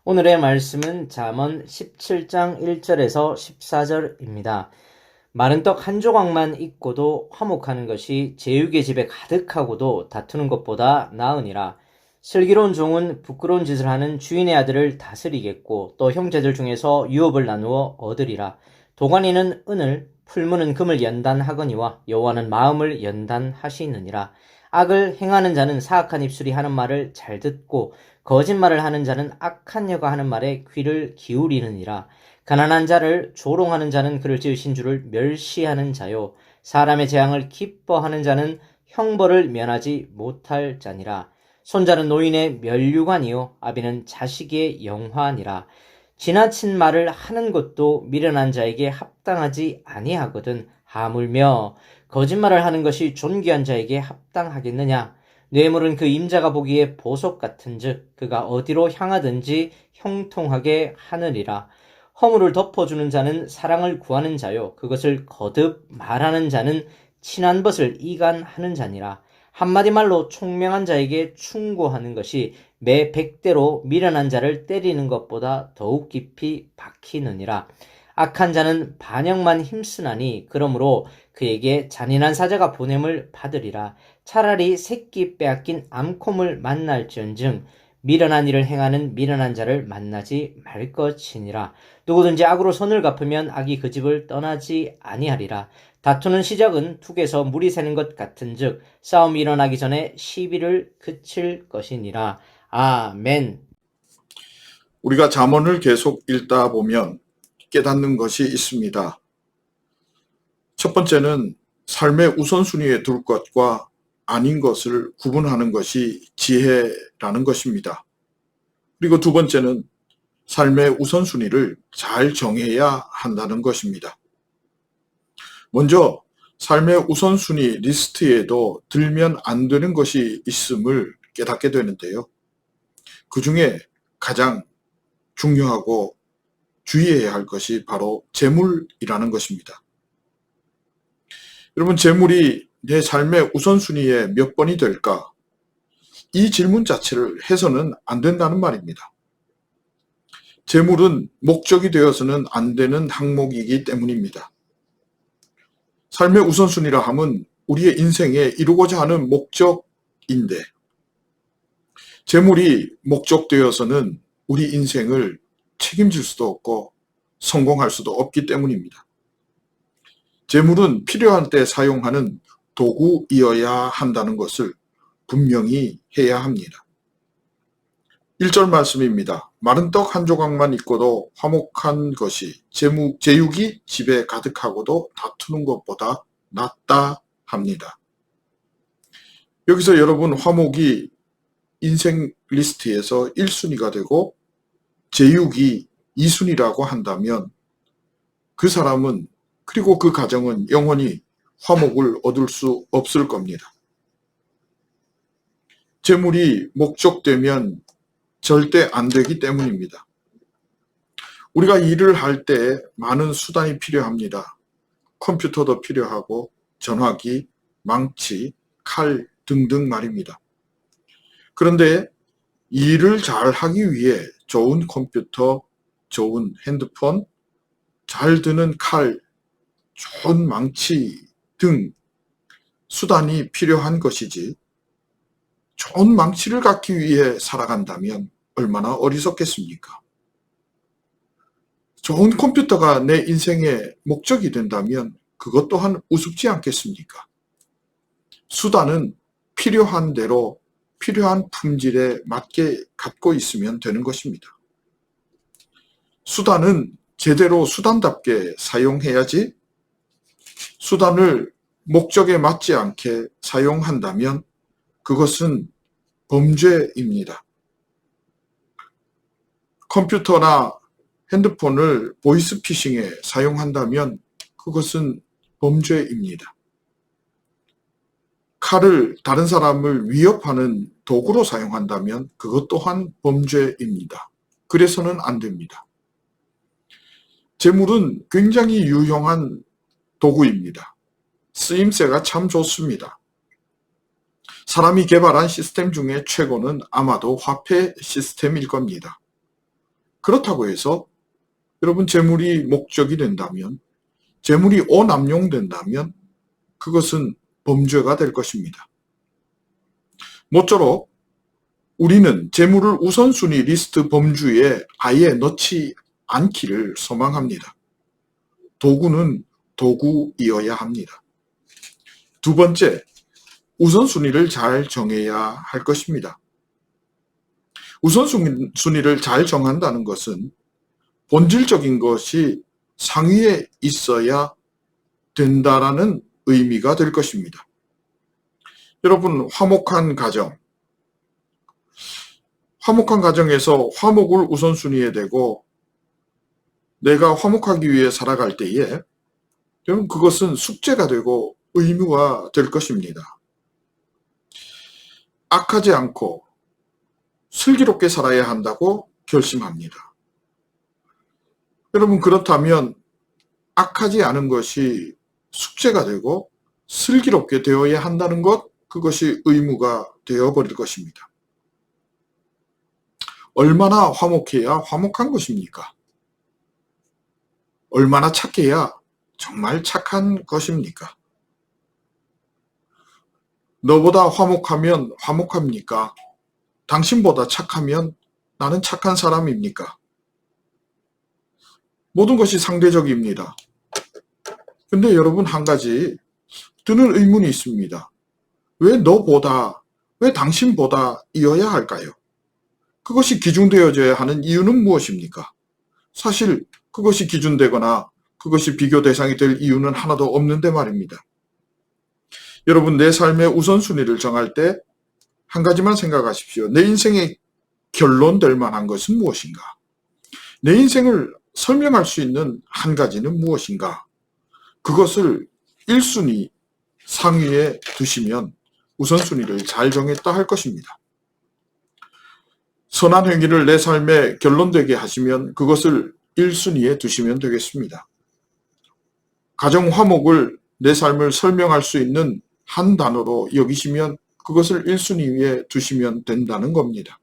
오늘의 말씀은 잠언 17장 1절에서 14절입니다. 마른 떡 한 조각만 있고도 화목하는 것이 제육의 집에 가득하고도 다투는 것보다 나으니라. 슬기로운 종은 부끄러운 짓을 하는 주인의 아들을 다스리겠고 또 형제들 중에서 유업을 나누어 얻으리라. 도가니는 은을, 풀무는 금을 연단하거니와 여호와는 마음을 연단하시느니라. 악을 행하는 자는 사악한 입술이 하는 말을 잘 듣고 거짓말을 하는 자는 악한 여가 하는 말에 귀를 기울이느니라. 가난한 자를 조롱하는 자는 그를 지으신 주를 멸시하는 자요. 사람의 재앙을 기뻐하는 자는 형벌을 면하지 못할 자니라. 손자는 노인의 면류관이요 아비는 자식의 영화니라. 지나친 말을 하는 것도 미련한 자에게 합당하지 아니하거든. 하물며 거짓말을 하는 것이 존귀한 자에게 합당하겠느냐. 뇌물은 그 임자가 보기에 보석 같은즉 그가 어디로 향하든지 형통하게 하느니라. 허물을 덮어주는 자는 사랑을 구하는 자요 그것을 거듭 말하는 자는 친한 것을 이간하는 자니라. 한마디 말로 총명한 자에게 충고하는 것이 매 100대로 미련한 자를 때리는 것보다 더욱 깊이 박히느니라. 악한 자는 반역만 힘쓰나니 그러므로 그에게 잔인한 사자가 보냄을 받으리라. 차라리 새끼 빼앗긴 암콤을 만날지언정 미련한 일을 행하는 미련한 자를 만나지 말 것이니라. 누구든지 악으로 선을 갚으면 악이 그 집을 떠나지 아니하리라. 다투는 시작은 툭에서 물이 새는 것 같은즉 싸움이 일어나기 전에 시비를 그칠 것이니라. 아멘. 우리가 잠언을 계속 읽다 보면 깨닫는 것이 있습니다. 첫 번째는 삶의 우선순위에 둘 것과 아닌 것을 구분하는 것이 지혜라는 것입니다. 그리고 두 번째는 삶의 우선순위를 잘 정해야 한다는 것입니다. 먼저 삶의 우선순위 리스트에도 들면 안 되는 것이 있음을 깨닫게 되는데요. 그 중에 가장 중요하고 주의해야 할 것이 바로 재물이라는 것입니다. 여러분, 재물이 내 삶의 우선순위에 몇 번이 될까? 이 질문 자체를 해서는 안 된다는 말입니다. 재물은 목적이 되어서는 안 되는 항목이기 때문입니다. 삶의 우선순위라 함은 우리의 인생에 이루고자 하는 목적인데 재물이 목적되어서는 우리 인생을 책임질 수도 없고 성공할 수도 없기 때문입니다. 재물은 필요한 때 사용하는 도구이어야 한다는 것을 분명히 해야 합니다. 1절 말씀입니다. 마른 떡 한 조각만 있고도 화목한 것이 제육이 집에 가득하고도 다투는 것보다 낫다 합니다. 여기서 여러분, 화목이 인생 리스트에서 1순위가 되고 제육이 2순위라고 한다면 그 사람은 그리고 그 가정은 영원히 화목을 얻을 수 없을 겁니다. 재물이 목적되면 절대 안 되기 때문입니다. 우리가 일을 할 때 많은 수단이 필요합니다. 컴퓨터도 필요하고 전화기, 망치, 칼 등등 말입니다. 그런데 일을 잘 하기 위해 좋은 컴퓨터, 좋은 핸드폰, 잘 드는 칼, 좋은 망치 등 수단이 필요한 것이지 좋은 망치를 갖기 위해 살아간다면 얼마나 어리석겠습니까? 좋은 컴퓨터가 내 인생의 목적이 된다면 그것 또한 우습지 않겠습니까? 수단은 필요한 대로 필요한 품질에 맞게 갖고 있으면 되는 것입니다. 수단은 제대로 수단답게 사용해야지 수단을 목적에 맞지 않게 사용한다면 그것은 범죄입니다. 컴퓨터나 핸드폰을 보이스피싱에 사용한다면 그것은 범죄입니다. 칼을 다른 사람을 위협하는 도구로 사용한다면 그것 또한 범죄입니다. 그래서는 안 됩니다. 재물은 굉장히 유용한 도구입니다. 쓰임새가 참 좋습니다. 사람이 개발한 시스템 중에 최고는 아마도 화폐 시스템일 겁니다. 그렇다고 해서 여러분 재물이 목적이 된다면, 재물이 오남용된다면 그것은 범죄가 될 것입니다. 모쪼록 우리는 재물을 우선순위 리스트 범주에 아예 넣지 않기를 소망합니다. 도구는 도구이어야 합니다. 두 번째, 우선순위를 잘 정해야 할 것입니다. 우선순위를 잘 정한다는 것은 본질적인 것이 상위에 있어야 된다라는 의미가 될 것입니다. 여러분, 화목한 가정에서 화목을 우선순위에 대고 내가 화목하기 위해 살아갈 때에 여러분 그것은 숙제가 되고 의무가 될 것입니다. 악하지 않고 슬기롭게 살아야 한다고 결심합니다. 여러분 그렇다면 악하지 않은 것이 숙제가 되고 슬기롭게 되어야 한다는 것, 그것이 의무가 되어버릴 것입니다. 얼마나 화목해야 화목한 것입니까? 얼마나 착해야 정말 착한 것입니까? 너보다 화목하면 화목합니까? 당신보다 착하면 나는 착한 사람입니까? 모든 것이 상대적입니다. 근데 여러분 한 가지 드는 의문이 있습니다. 왜 너보다, 왜 당신보다 이어야 할까요? 그것이 기준되어져야 하는 이유는 무엇입니까? 사실 그것이 기준되거나 그것이 비교 대상이 될 이유는 하나도 없는데 말입니다. 여러분 내 삶의 우선순위를 정할 때 한 가지만 생각하십시오. 내 인생의 결론될 만한 것은 무엇인가? 내 인생을 설명할 수 있는 한 가지는 무엇인가? 그것을 1순위 상위에 두시면 우선순위를 잘 정했다 할 것입니다. 선한 행위를 내 삶의 결론되게 하시면 그것을 1순위에 두시면 되겠습니다. 가정 화목을 내 삶을 설명할 수 있는 한 단어로 여기시면 그것을 1순위에 두시면 된다는 겁니다.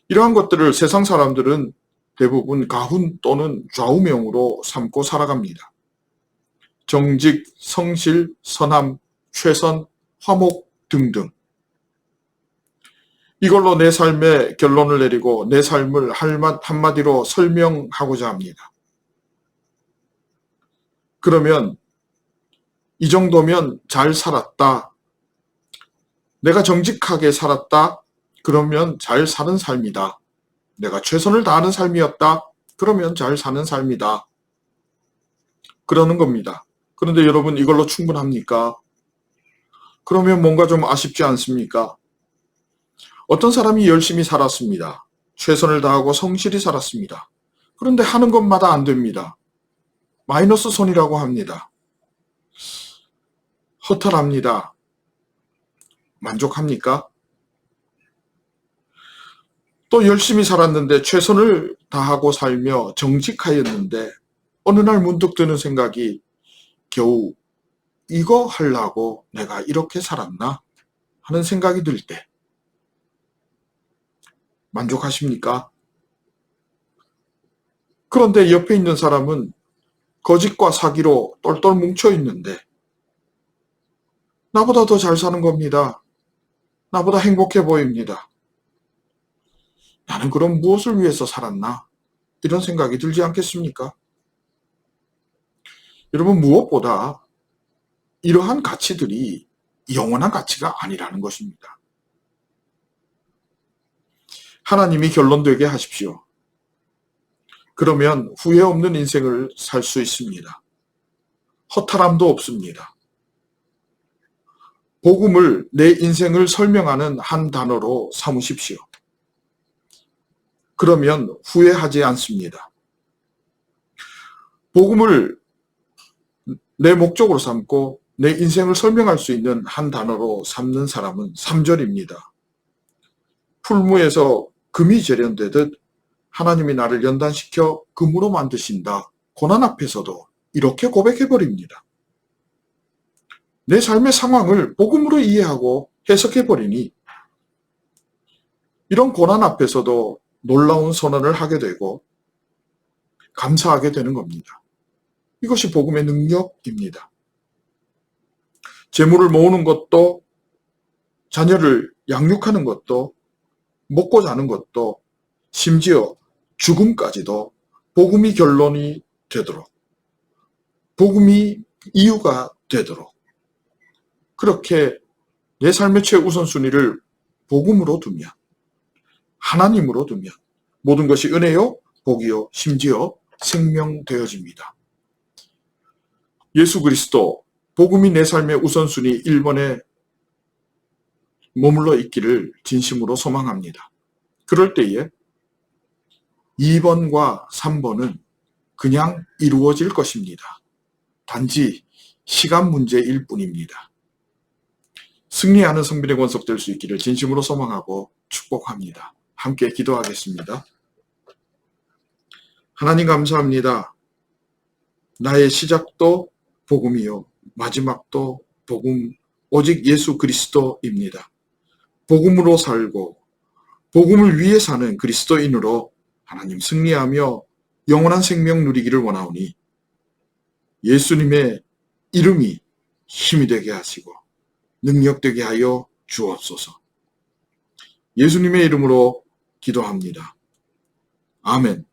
이러한 것들을 세상 사람들은 대부분 가훈 또는 좌우명으로 삼고 살아갑니다. 정직, 성실, 선함, 최선, 화목 등등. 이걸로 내 삶의 결론을 내리고 내 삶을 한마디로 설명하고자 합니다. 그러면 이 정도면 잘 살았다. 내가 정직하게 살았다. 그러면 잘 사는 삶이다. 내가 최선을 다하는 삶이었다. 그러면 잘 사는 삶이다. 그러는 겁니다. 그런데 여러분 이걸로 충분합니까? 그러면 뭔가 좀 아쉽지 않습니까? 어떤 사람이 열심히 살았습니다. 최선을 다하고 성실히 살았습니다. 그런데 하는 것마다 안 됩니다. 마이너스 손이라고 합니다. 허탈합니다. 만족합니까? 또 열심히 살았는데 최선을 다하고 살며 정직하였는데 어느 날 문득 드는 생각이 겨우 이거 하려고 내가 이렇게 살았나 하는 생각이 들 때 만족하십니까? 그런데 옆에 있는 사람은 거짓과 사기로 똘똘 뭉쳐 있는데 나보다 더 잘 사는 겁니다. 나보다 행복해 보입니다. 나는 그럼 무엇을 위해서 살았나? 이런 생각이 들지 않겠습니까? 여러분 무엇보다 이러한 가치들이 영원한 가치가 아니라는 것입니다. 하나님이 결론되게 하십시오. 그러면 후회 없는 인생을 살 수 있습니다. 허탈함도 없습니다. 복음을 내 인생을 설명하는 한 단어로 삼으십시오. 그러면 후회하지 않습니다. 복음을 내 목적으로 삼고 내 인생을 설명할 수 있는 한 단어로 삼는 사람은 3절입니다. 풀무에서 금이 재련되듯 하나님이 나를 연단시켜 금으로 만드신다. 고난 앞에서도 이렇게 고백해버립니다. 내 삶의 상황을 복음으로 이해하고 해석해버리니 이런 고난 앞에서도 놀라운 선언을 하게 되고 감사하게 되는 겁니다. 이것이 복음의 능력입니다. 재물을 모으는 것도, 자녀를 양육하는 것도, 먹고 자는 것도, 심지어 죽음까지도 복음이 결론이 되도록, 복음이 이유가 되도록, 그렇게 내 삶의 최우선순위를 복음으로 두면, 하나님으로 두면 모든 것이 은혜요, 복이요, 심지어 생명되어집니다. 예수 그리스도, 복음이 내 삶의 우선순위 1번에 머물러 있기를 진심으로 소망합니다. 그럴 때에 2번과 3번은 그냥 이루어질 것입니다. 단지 시간 문제일 뿐입니다. 승리하는 성빈의 권속 될 수 있기를 진심으로 소망하고 축복합니다. 함께 기도하겠습니다. 하나님 감사합니다. 나의 시작도 복음이요, 마지막도 복음, 오직 예수 그리스도입니다. 복음으로 살고 복음을 위해 사는 그리스도인으로 하나님 승리하며 영원한 생명 누리기를 원하오니 예수님의 이름이 힘이 되게 하시고 능력되게 하여 주옵소서. 예수님의 이름으로 기도합니다. 아멘.